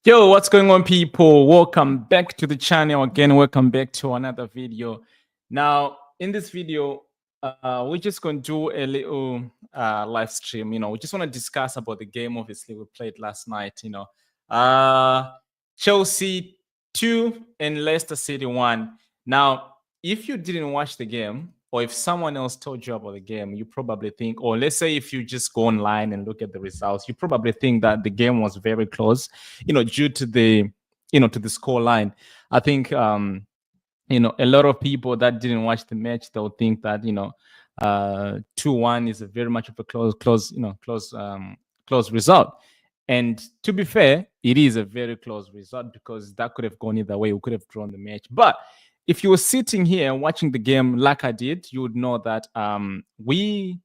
Yo, what's going on, people? Welcome back to the channel again. Welcome back to another video. Now, in this video, we're just going to do a little live stream. We just want to discuss about the game. Obviously, we played last night. Chelsea 2 and Leicester City 1. Now, if you didn't watch the game, or if someone else told you about the game, you probably think, or let's say if you just go online and look at the results, you probably think that the game was very close, due to the score line. I think, a lot of people that didn't watch the match, they'll think that, 2-1 is a very much of a close result. And to be fair, it is a very close result because that could have gone either way. We could have drawn the match. But if you were sitting here and watching the game like I did, you would know that we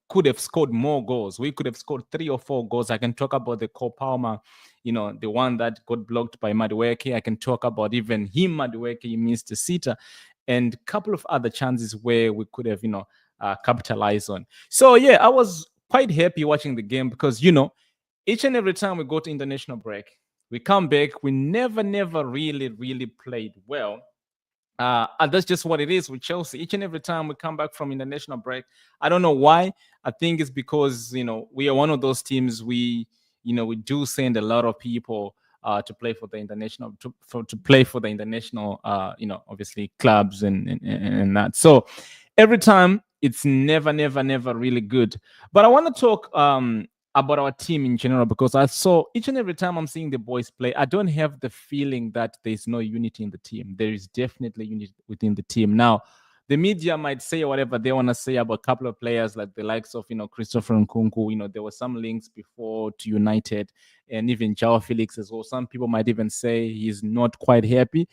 could have scored more goals. We could have scored 3 or 4 goals. I can talk about the Cole Palmer, the one that got blocked by Madueke. I can talk about even him, Madueke, he missed the sitter, and a couple of other chances where we could have, capitalized on. So, yeah, I was quite happy watching the game because, each and every time we go to international break, we come back, we never really played well. And that's just what it is with Chelsea. Each and every time we come back from international break, I don't know why. I think it's because we are one of those teams. We do send a lot of people to play for the international to play for the international obviously clubs and that. So every time it's never really good. But I want to talk about our team in general because I saw each and every time I'm seeing the boys play, I don't have the feeling that there's no unity in the team. There is definitely unity within the team. Now, the media might say whatever they want to say about a couple of players like the likes of, Christopher Nkunku. There were some links before to United and even João Felix as well. Some people might even say he's not quite happy,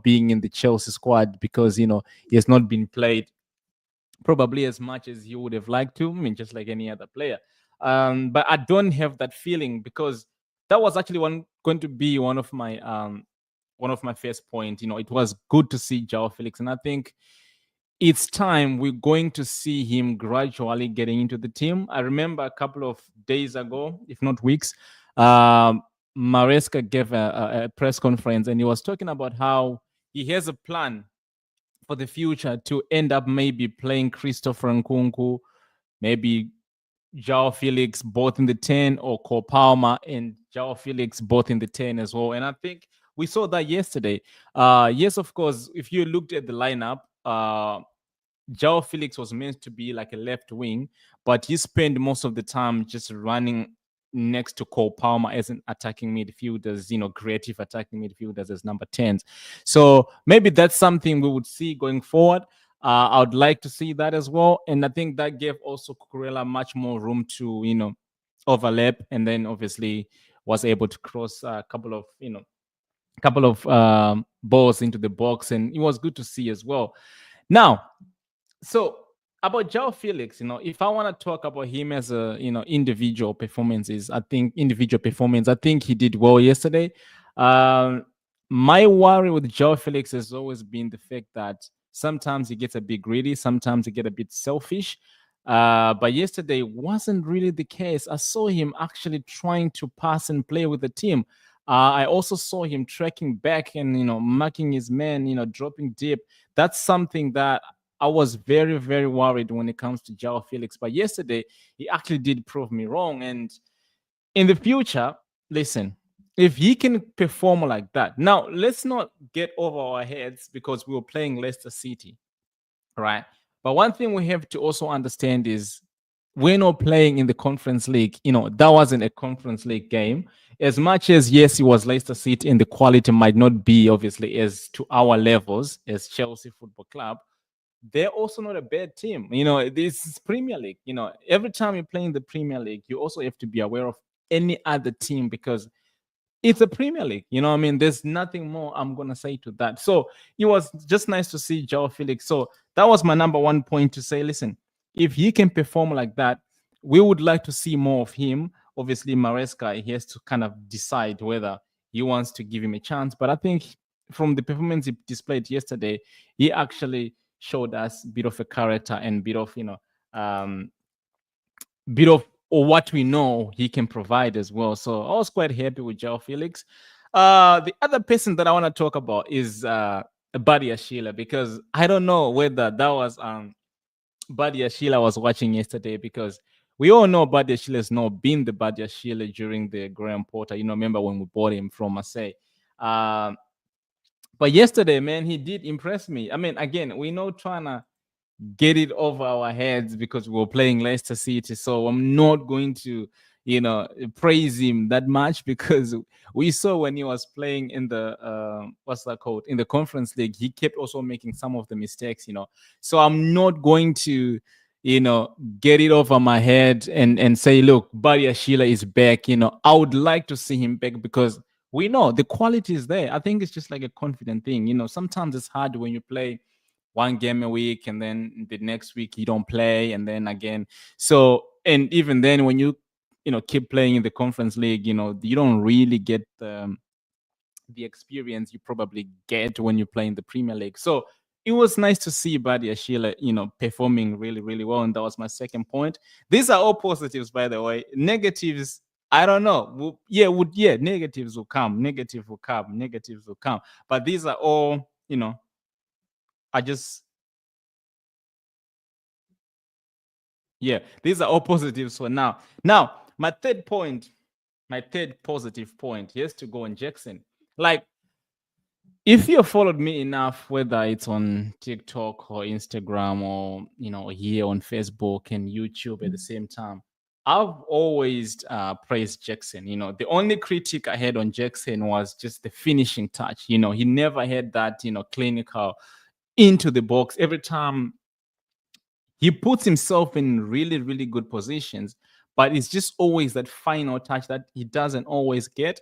being in the Chelsea squad because, he has not been played probably as much as he would have liked to. I mean, just like any other player. But I don't have that feeling because that was actually going to be one of my first point. It was good to see João Felix, and I think it's time we're going to see him gradually getting into the team. I remember a couple of days ago, if not weeks, Maresca gave a press conference and he was talking about how he has a plan for the future to end up maybe playing Christopher Nkunku, maybe João Felix both in the 10, or Cole Palmer and João Felix both in the 10 as well. And I think we saw that yesterday. Yes, of course, if you looked at the lineup, João Felix was meant to be like a left wing, but he spent most of the time just running next to Cole Palmer as an attacking midfielders, creative attacking midfielders as number 10s. So maybe that's something we would see going forward. I would like to see that as well. And I think that gave also Cucurella much more room to, overlap, and then obviously was able to cross a couple of balls into the box, and it was good to see as well. Now, so about João Felix, if I want to talk about him as a individual performances, I think he did well yesterday. My worry with João Felix has always been the fact that sometimes he gets a bit greedy, sometimes he get a bit selfish. But yesterday wasn't really the case. I saw him actually trying to pass and play with the team. I also saw him tracking back and marking his man, dropping deep. That's something that I was very worried when it comes to João Felix. But yesterday he actually did prove me wrong. And in the future, listen, if he can perform like that, now let's not get over our heads because we were playing Leicester City, right? But one thing we have to also understand is we're not playing in the Conference League. That wasn't a Conference League game. As much as, yes, it was Leicester City and the quality might not be obviously as to our levels as Chelsea Football Club, they're also not a bad team. This is Premier League. Every time you're playing the Premier League, you also have to be aware of any other team because it's a Premier League. I mean, there's nothing more I'm going to say to that. So it was just nice to see João Felix. So that was my number one point to say, listen, if he can perform like that, we would like to see more of him. Obviously, Maresca, he has to kind of decide whether he wants to give him a chance. But I think from the performance he displayed yesterday, he actually showed us a bit of a character and bit of or what we know he can provide as well. So I was quite happy with Joao Felix. The other person that I want to talk about is Badia Sheila, because I don't know whether that was Badia Sheila was watching yesterday, because we all know Badia Sheila has not been the Badia Sheila during the Graham Potter. Remember when we bought him from Marseille. Um, but yesterday, man, he did impress me. I mean, again, we know trying to get it over our heads because we were playing Leicester City. So I'm not going to, praise him that much because we saw when he was playing in the what's that called, in the Conference League, he kept also making some of the mistakes. So I'm not going to, get it over my head and say, look, Badia Sheila is back. I would like to see him back because we know the quality is there. I think it's just like a confident thing. Sometimes it's hard when you play one game a week and then the next week you don't play and then again. So, and even then when you keep playing in the Conference League, you don't really get the experience you probably get when you play in the Premier League. So it was nice to see Badia Sheila, performing really, really well. And that was my second point. These are all positives, by the way. Negatives, I don't know. Negatives will come. Negative will come. Negatives will come. But these are all, I just Yeah, these are all positives for now. Now, my third positive point, here's to go on Jackson. Like, if you followed me enough, whether it's on TikTok or Instagram or here on Facebook and YouTube at the same time, I've always praised Jackson. The only critique I had on Jackson was just the finishing touch. He never had that clinical into the box. Every time he puts himself in really, really good positions, but it's just always that final touch that he doesn't always get.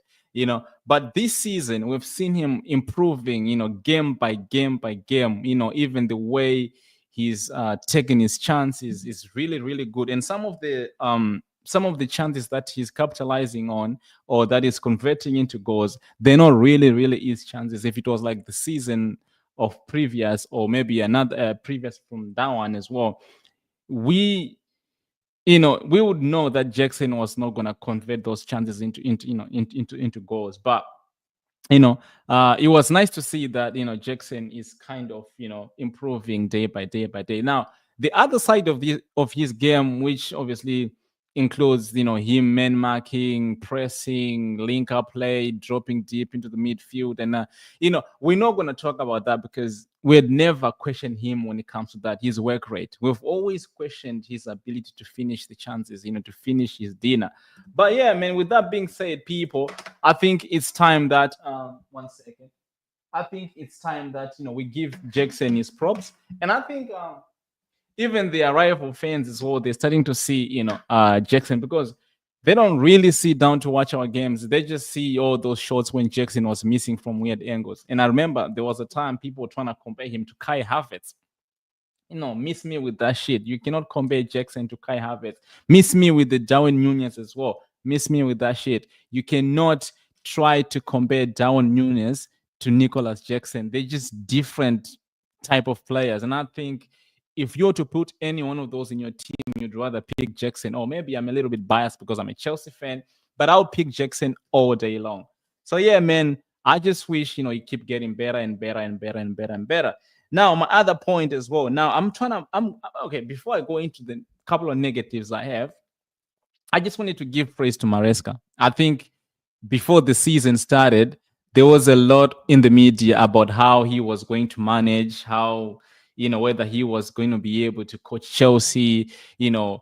But this season, we've seen him improving, game by game by game, even the way he's taking his chances is really, really good. And some of the chances that he's capitalizing on or that is converting into goals, they're not really, really his chances. If it was like the season of previous or maybe another previous from that one as well, we we would know that Jackson was not going to convert those chances into goals. But it was nice to see that Jackson is kind of improving day by day by day. Now, the other side of his game, which obviously includes him man marking, pressing, link up play, dropping deep into the midfield, and we're not going to talk about that because we'd never question him when it comes to that, his work rate. We've always questioned his ability to finish the chances, to finish his dinner. But yeah, man, with that being said, people, I think it's time that one second. I think it's time that we give Jackson his props, and I think even the arrival fans as well, they're starting to see Jackson, because they don't really sit down to watch our games. They just see all those shots when Jackson was missing from weird angles. And I remember there was a time people were trying to compare him to Kai Havertz. Miss me with that shit. You cannot compare Jackson to Kai Havertz. Miss me with the Darwin Nunez as well. Miss me with that shit. You cannot try to compare Darwin Nunez to Nicholas Jackson. They're just different type of players. And I think if you're to put any one of those in your team, you'd rather pick Jackson. Or maybe I'm a little bit biased because I'm a Chelsea fan, but I'll pick Jackson all day long. So yeah, man, I just wish you keep getting better and better and better and better and better. Now, my other point as well. Now, I'm okay. Before I go into the couple of negatives I have, I just wanted to give praise to Maresca. I think before the season started, there was a lot in the media about how he was going to manage, how, whether he was going to be able to coach Chelsea, you know,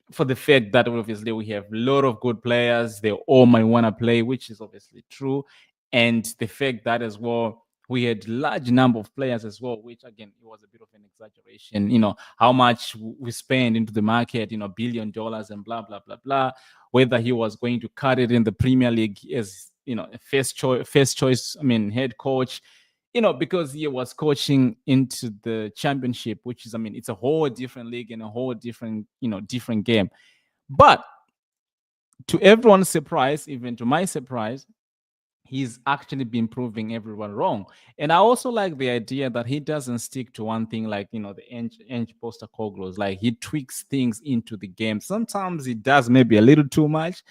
for the fact that obviously we have a lot of good players, they all might want to play, which is obviously true. And the fact that as well, we had large number of players as well, which again, it was a bit of an exaggeration. How much we spend into the market, $1 billion and blah, blah, blah, blah. Whether he was going to cut it in the Premier League as, a first choice, head coach, because he was coaching into the championship, which is, it's a whole different league and a whole different, different game. But to everyone's surprise, even to my surprise, he's actually been proving everyone wrong. And I also like the idea that he doesn't stick to one thing, like, the Ange Postecoglou. Like, he tweaks things into the game. Sometimes he does maybe a little too much,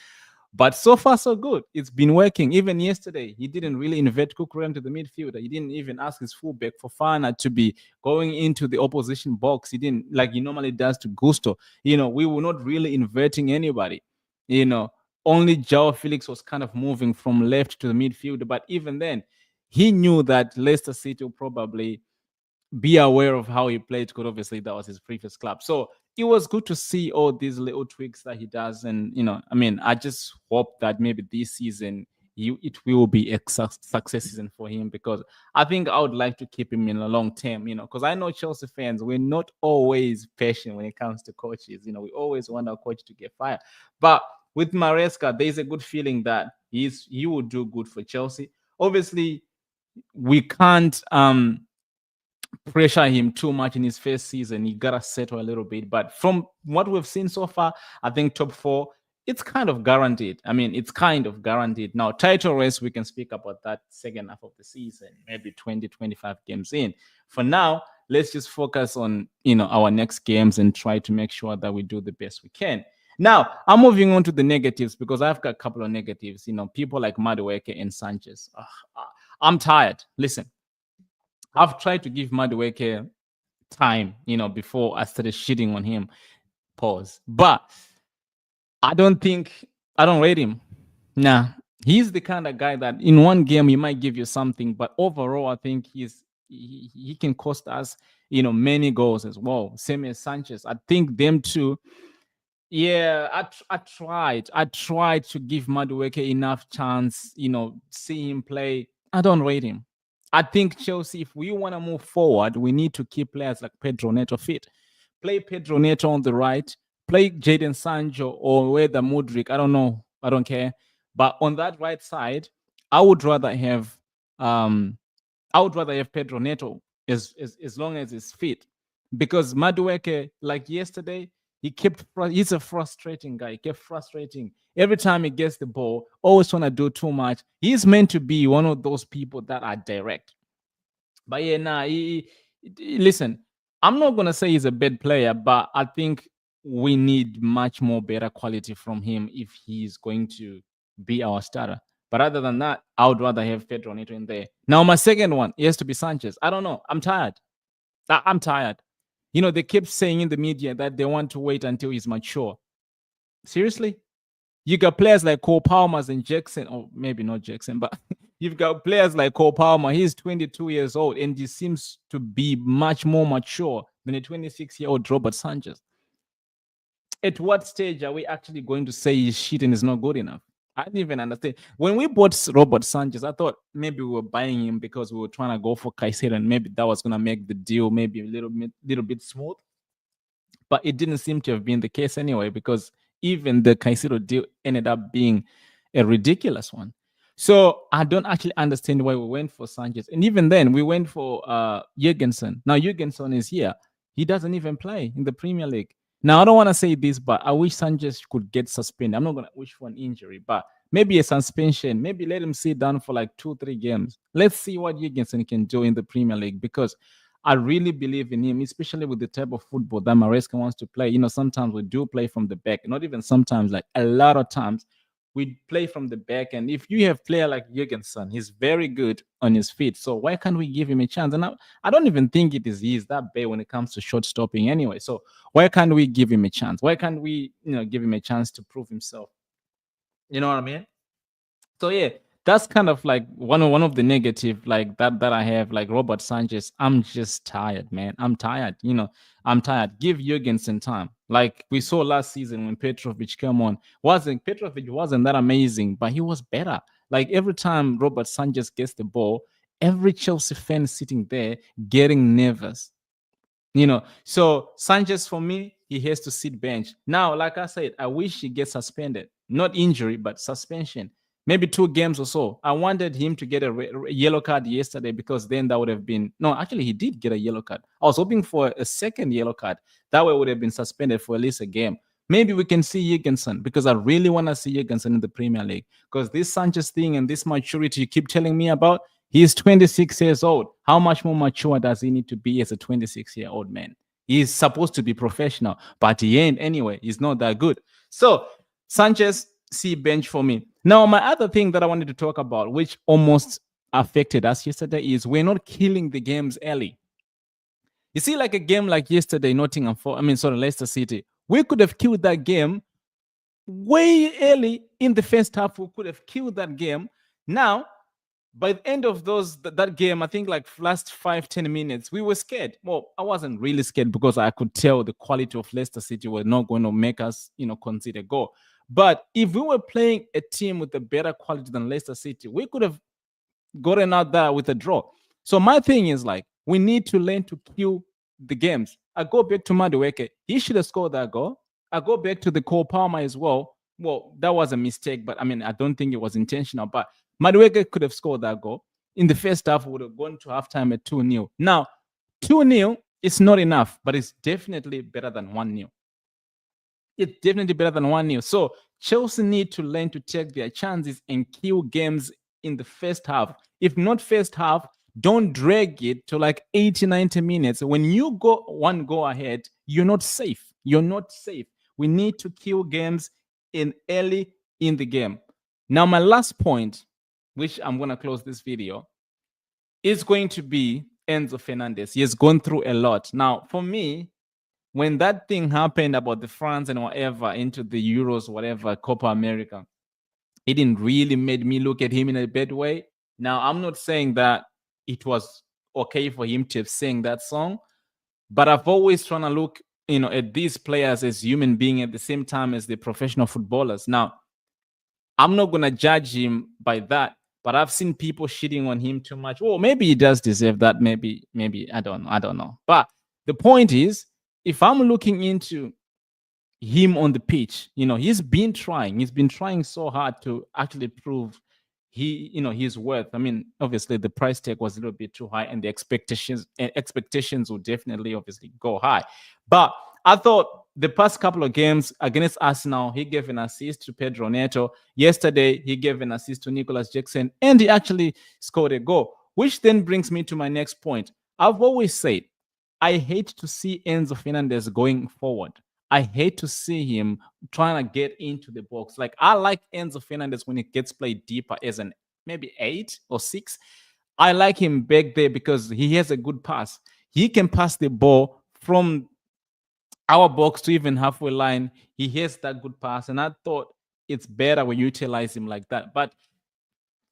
but so far so good. It's been working. Even yesterday, he didn't really invert Kukurea into the midfield. He didn't even ask his fullback for Fana to be going into the opposition box. He didn't, like he normally does to Gusto. We were not really inverting anybody. You know, only Joao Felix was kind of moving from left to the midfield. But even then, he knew that Leicester City will probably be aware of how he played, because obviously that was his previous club. So it was good to see all these little tweaks that he does. And, I mean, I just hope that maybe this season it will be a success season for him, because I think I would like to keep him in a long term, because I know Chelsea fans, we're not always patient when it comes to coaches. We always want our coach to get fired. But with Maresca, there's a good feeling that he will do good for Chelsea. Obviously, we can't pressure him too much in his first season. He gotta settle a little bit. But from what we've seen so far, I think top four, it's kind of guaranteed. I mean, it's kind of guaranteed. Now, title race, we can speak about that second half of the season, maybe 20, 25 games in. For now, let's just focus on, our next games and try to make sure that we do the best we can. Now, I'm moving on to the negatives, because I've got a couple of negatives. People like Madueke and Sanchez. I'm tired. Listen, I've tried to give Madueke time, before I started shitting on him. Pause. But I don't rate him. Nah, he's the kind of guy that in one game he might give you something, but overall, I think he can cost us, many goals as well. Same as Sanchez. I think them two. Yeah, I tried to give Madueke enough chance, see him play. I don't rate him. I think Chelsea, if we want to move forward, we need to keep players like Pedro Neto fit. Play Pedro Neto on the right, play Jadon Sancho or whether Mudrik. I don't know. I don't care. But on that right side, I would rather have um Pedro Neto as long as he's fit. Because Madueke, like yesterday, he's a frustrating guy. He kept frustrating. Every time he gets the ball, always trying to do too much. He's meant to be one of those people that are direct. But yeah, nah, listen, I'm not going to say he's a bad player, but I think we need much more better quality from him if he's going to be our starter. But other than that, I would rather have Pedro Neto in there. Now, my second one, he has to be Sanchez. I don't know. I'm tired. I'm tired. They keep saying in the media that they want to wait until he's mature. Seriously? You got players like Cole Palmer and Jackson, or maybe not Jackson, but you've got players like Cole Palmer. He's 22 years old, and he seems to be much more mature than a 26-year-old Robert Sanchez. At what stage are we actually going to say his shit and is not good enough? I didn't even understand. When we bought Robert Sanchez, I thought maybe we were buying him because we were trying to go for Caicedo, and maybe that was going to make the deal maybe a little bit smooth. But it didn't seem to have been the case anyway, because even the Caicedo deal ended up being a ridiculous one. So I don't actually understand why we went for Sanchez. And even then, we went for Jurgensen. Now, Jurgensen is here. He doesn't even play in the Premier League. Now, I don't want to say this, but I wish Sanchez could get suspended. I'm not going to wish for an injury, but maybe a suspension. Maybe let him sit down for like 2-3 games. Let's see what Jurgensen can do in the Premier League, because I really believe in him, especially with the type of football that Maresca wants to play. Sometimes we do play from the back. Not even sometimes, like a lot of times, we play from the back. And if you have a player like Jurgensen, he's very good on his feet. So why can't we give him a chance? And I don't even think he's that bad when it comes to short stopping anyway. So why can't we give him a chance? Why can't we, give him a chance to prove himself? You know what I mean? So yeah, that's kind of like one of the negative like that I have, like Robert Sanchez. I'm just tired, man. I'm tired. I'm tired. Give Jurgensen time. Like we saw last season when Petrovic came on. Petrovic wasn't that amazing, but he was better. Like every time Robert Sanchez gets the ball, every Chelsea fan sitting there getting nervous. So Sanchez, for me, he has to sit bench. Now, like I said, I wish he gets suspended. Not injury, but suspension. Maybe 2 games or so. I wanted him to get a yellow card yesterday, because then that would have been... No, actually, he did get a yellow card. I was hoping for a second yellow card. That way would have been suspended for at least a game. maybe we can see Jorgensen, because I really want to see Jorgensen in the Premier League. Because this Sanchez thing and this maturity you keep telling me about, he's 26 years old. How much more mature does he need to be as a 26-year-old man? He's supposed to be professional, but he ain't anyway. He's not that good. So Sanchez, see bench for me. Now, my other thing that I wanted to talk about, which almost affected us yesterday, is we're not killing the games early. You see, like a game like yesterday, Leicester City, we could have killed that game way early in the first half. We could have killed that game. Now, by the end of that game, I think like last 5-10 minutes, we were scared. Well, I wasn't really scared because I could tell the quality of Leicester City were not going to make us, concede a goal. But if we were playing a team with a better quality than Leicester City, we could have gotten out there with a draw. So my thing is, like, we need to learn to kill the games. I go back to Madueke. He should have scored that goal. I go back to the Cole Palmer as well. Well, that was a mistake, but I don't think it was intentional. But Madueke could have scored that goal. In the first half, we would have gone to halftime at 2-0. Now, 2-0 is not enough, but it's definitely better than 1-0. It's definitely better than 1-0. So Chelsea need to learn to take their chances and kill games in the first half. If not first half, don't drag it to like 80, 90 minutes. When you go ahead, you're not safe. You're not safe. We need to kill games early in the game. Now, my last point, which I'm going to close this video, is going to be Enzo Fernandez. He has gone through a lot. Now, for me, when that thing happened about the France and whatever into the Euros, whatever, Copa America, it didn't really made me look at him in a bad way. Now, I'm not saying that it was okay for him to have sang that song, but I've always trying to look, at these players as human beings at the same time as the professional footballers. Now, I'm not going to judge him by that, but I've seen people shitting on him too much. Well, maybe he does deserve that. Maybe, I don't know. But the point is, if I'm looking into him on the pitch, he's been trying so hard to actually prove his worth. Obviously the price tag was a little bit too high, and the expectations will definitely obviously go high. But I thought the past couple of games against Arsenal, he gave an assist to Pedro Neto. Yesterday, he gave an assist to Nicholas Jackson, and he actually scored a goal, which then brings me to my next point. I've always said, I hate to see Enzo Fernandez going forward. I hate to see him trying to get into the box. Like, I like Enzo Fernandez when he gets played deeper as an maybe 8 or 6. I like him back there because he has a good pass. He can pass the ball from our box to even halfway line. He has that good pass, and I thought it's better when you utilize him like that. But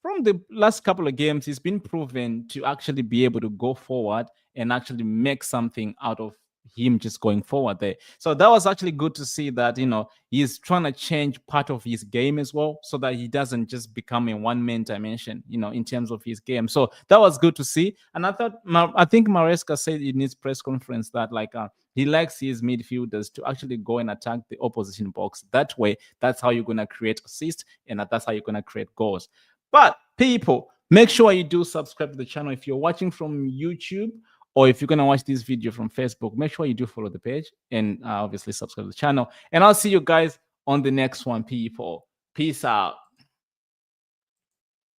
from the last couple of games, he's been proven to actually be able to go forward and actually make something out of him just going forward there. So that was actually good to see that, he's trying to change part of his game as well, so that he doesn't just become a one-man dimension, in terms of his game. So that was good to see. And I think Maresca said in his press conference that he likes his midfielders to actually go and attack the opposition box. That way, that's how you're going to create assists, and that's how you're going to create goals. But people, make sure you do subscribe to the channel. If you're watching from YouTube, or if you're going to watch this video from Facebook, make sure you do follow the page, and obviously subscribe to the channel. And I'll see you guys on the next one, people. Peace out.